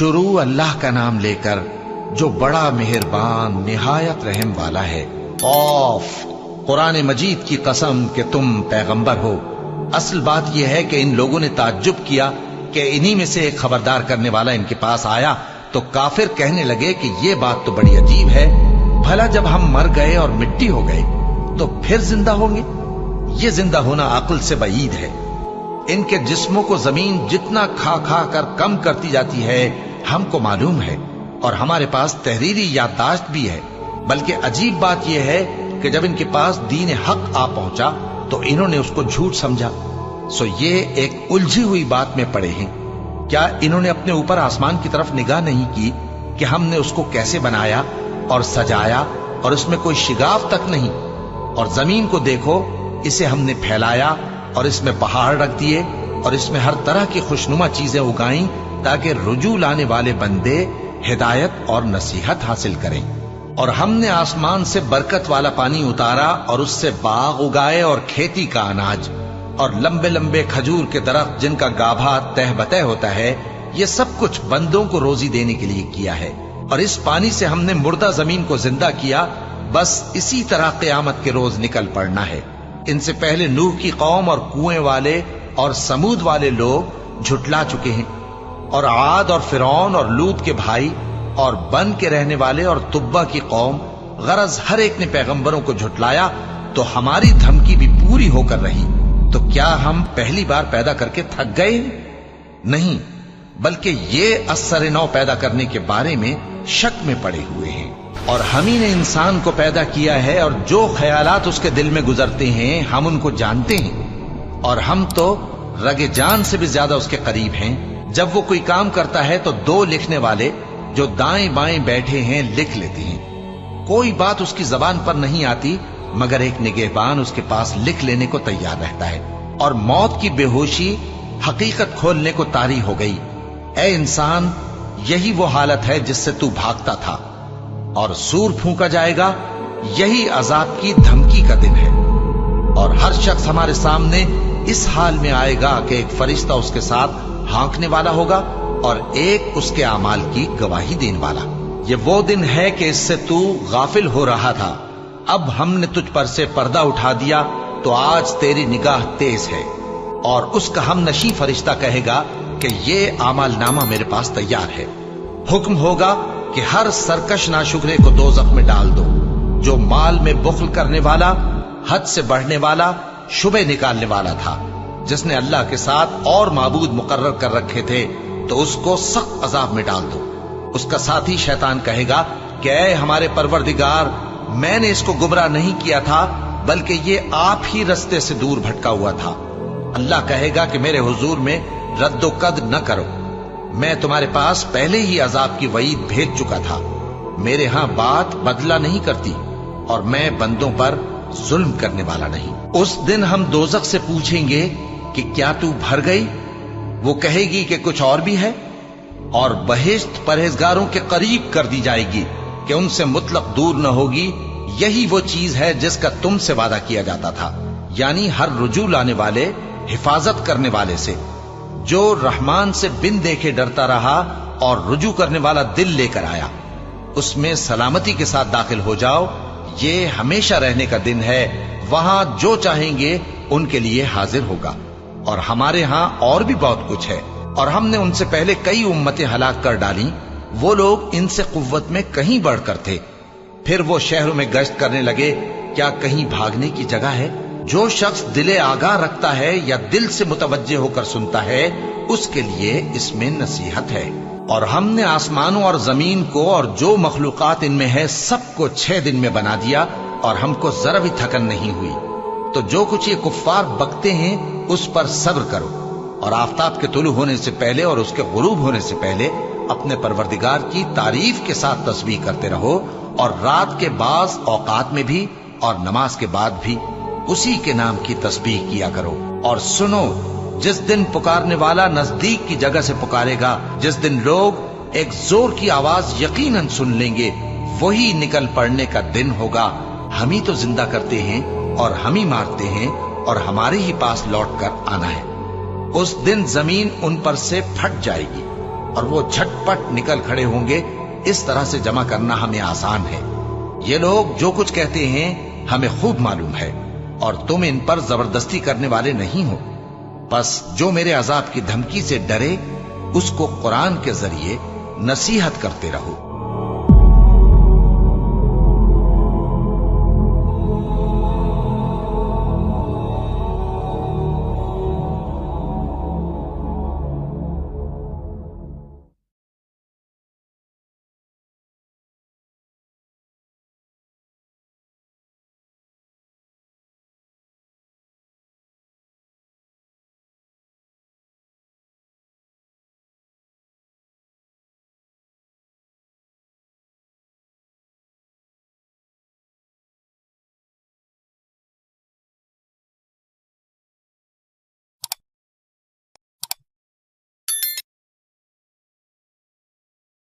शुरू अल्लाह का नाम लेकर जो बड़ा मेहरबान निहायत रहम वाला है। औफ, कुरान मजीद की कसम कि तुम पैगंबर हो। असल बात यह है कि इन लोगों ने ताज्जुब किया कि इन्हीं में से एक खबरदार करने वाला इनके पास आया तो काफिर कहने लगे कि ये बात तो बड़ी अजीब है, भला जब हम मर गए और मिट्टी हो गए तो फिर जिंदा होंगे? ये जिंदा होना अक्ल से बईद है। इनके जिस्मों को जमीन जितना खा खा कर कम करती जाती है हमको मालूम है, और हमारे पास तहरीरी याददाश्त भी है। बल्कि अजीब बात यह है कि जब इनके पास दीन हक आ पहुंचा तो इन्होंने उसको झूठ समझा। सो ये एक उलझी हुई बात में पड़े हैं। क्या इन्होंने अपने ऊपर आसमान की तरफ निगाह नहीं की कि हमने उसको कैसे बनाया और सजाया, और उसमें कोई शिगाफ तक नहीं? और जमीन को देखो, इसे हमने फैलाया और इसमें पहाड़ रख दिए और इसमें हर तरह की खुशनुमा चीजें उगाई ताकि रुजू लाने वाले बंदे हिदायत और नसीहत हासिल करें। और हमने आसमान से बरकत वाला पानी उतारा और उससे बाग उगाए और खेती का अनाज और लंबे लंबे खजूर के दरख्त जिनका गाभा तह बतह होता है। ये सब कुछ बंदों को रोजी देने के लिए किया है। और इस पानी से हमने मुर्दा जमीन को जिंदा किया। बस इसी तरह क़यामत के रोज निकल पड़ना है। इनसे पहले नूह की कौम और कुएं वाले और समूद वाले लोग झुटला चुके हैं, और आद और फिरौन और लूत के भाई और बन के रहने वाले और तुब्बा की कौम, गरज हर एक ने पैगंबरों को झुटलाया, तो हमारी धमकी भी पूरी होकर रही। तो क्या हम पहली बार पैदा करके थक गए? नहीं, बल्कि ये असर नौ पैदा करने के बारे में शक में पड़े हुए हैं। और हम ही ने इंसान को पैदा किया है, और जो ख्यालात उसके दिल में गुजरते हैं हम उनको जानते हैं, और हम तो रगे जान से भी ज्यादा उसके करीब हैं। जब वो कोई काम करता है तो दो लिखने वाले जो दाएं बाएं बैठे हैं लिख लेते हैं। कोई बात उसकी जबान पर नहीं आती मगर एक निगहबान उसके पास लिख लेने को तैयार रहता है। और मौत की बेहोशी हकीकत खोलने को तारी हो गई। ए इंसान, यही वो हालत है जिससे तू भागता था, और सूर फूंका जाएगा, यही अजाब की धमकी का दिन है। और हर शख्स हमारे सामने इस हाल में आएगा कि एक फरिश्ता उसके साथ हाँकने वाला होगा और एक उसके अमाल की गवाही देने वाला। ये वो दिन है कि इससे तू गाफिल हो रहा था, अब हमने तुझ पर से पर्दा उठा दिया, तो आज तेरी निगाह तेज है। और उसका हम नशी फरिश्ता कहेगा कि ये अमाल नामा मेरे पास तैयार है। हुक्म होगा कि हर सरकश नाशुक्रे को दोज़ख में डाल दो, जो माल में बुख्ल करने वाला, हद से बढ़ने वाला, शुबे निकालने वाला था, जिसने अल्लाह के साथ और माबूद मुकर्रर कर रखे थे, तो उसको सख्त अजाब में डाल दो। उसका साथी शैतान कहेगा कि ऐ हमारे परवरदिगार, मैंने इसको गुमराह नहीं किया था, बल्कि ये आप ही रस्ते से दूर भटका हुआ था। अल्लाह कहेगा कि मेरे हुजूर में रद्दो कद न करो, मैं तुम्हारे पास पहले ही अजाब की वईद भेज चुका था। मेरे यहां बात बदला नहीं करती, और मैं बंदों पर जुल्म करने वाला नहीं। उस दिन हम दोज़ख से पूछेंगे कि क्या तू भर गई? वो कहेगी कि कुछ और भी है। और बहिश्त परहेजगारों के करीब कर दी जाएगी कि उनसे मुतलक दूर न होगी। यही वो चीज है जिसका तुमसे वादा किया जाता था, यानी हर रुजू लाने वाले, हिफाजत करने वाले से, जो रहमान से बिन देखे डरता रहा और रुजू करने वाला दिल लेकर आया, उसमें सलामती के साथ दाखिल हो जाओ। ये हमेशा रहने का दिन है, वहां जो चाहेंगे उनके लिए हाजिर होगा। और हमारे यहां और भी बहुत कुछ है, और हमने उनसे पहले कई उम्मतें हलाक कर डाली। वो लोग इनसे कुव्वत में कहीं बढ़कर थे। फिर वो शहरों में गश्त करने लगे, क्या कहीं भागने की जगह है? जो शख्स दिले आगाह रखता है या दिल से मुतवज्जे होकर सुनता है, उसके लिए इसमें नसीहत है। और हमने आसमानों और जमीन को और जो मखलूकात इनमें है सबको 6 दिन में बना दिया, और हमको जरा भी थकन नहीं हुई। तो जो कुछ ये कुफ्फार बकते हैं उस पर सब्र करो, और आफताब के तुलू होने से पहले और उसके गुरूब होने से पहले अपने परवरदिगार की तारीफ के साथ तस्बीह करते रहो, और रात के बाज औकात में भी और नमाज के बाद भी उसी के नाम की तस्बीह किया करो। और सुनो, जिस दिन पुकारने वाला नजदीक की जगह से पुकारेगा, जिस दिन लोग एक जोर की आवाज यकीनन सुन लेंगे, वही निकल पड़ने का दिन होगा। हम ही तो जिंदा करते हैं और हम ही मारते हैं, और हमारे ही पास लौट कर आना है। उस दिन जमीन उन पर से फट जाएगी اور وہ झटपट نکل کھڑے ہوں گے۔ اس طرح سے جمع کرنا ہمیں آسان ہے۔ یہ لوگ جو کچھ کہتے ہیں ہمیں خوب معلوم ہے، اور تم ان پر زبردستی کرنے والے نہیں ہو۔ بس جو میرے عذاب کی دھمکی سے ڈرے اس کو قرآن کے ذریعے نصیحت کرتے رہو۔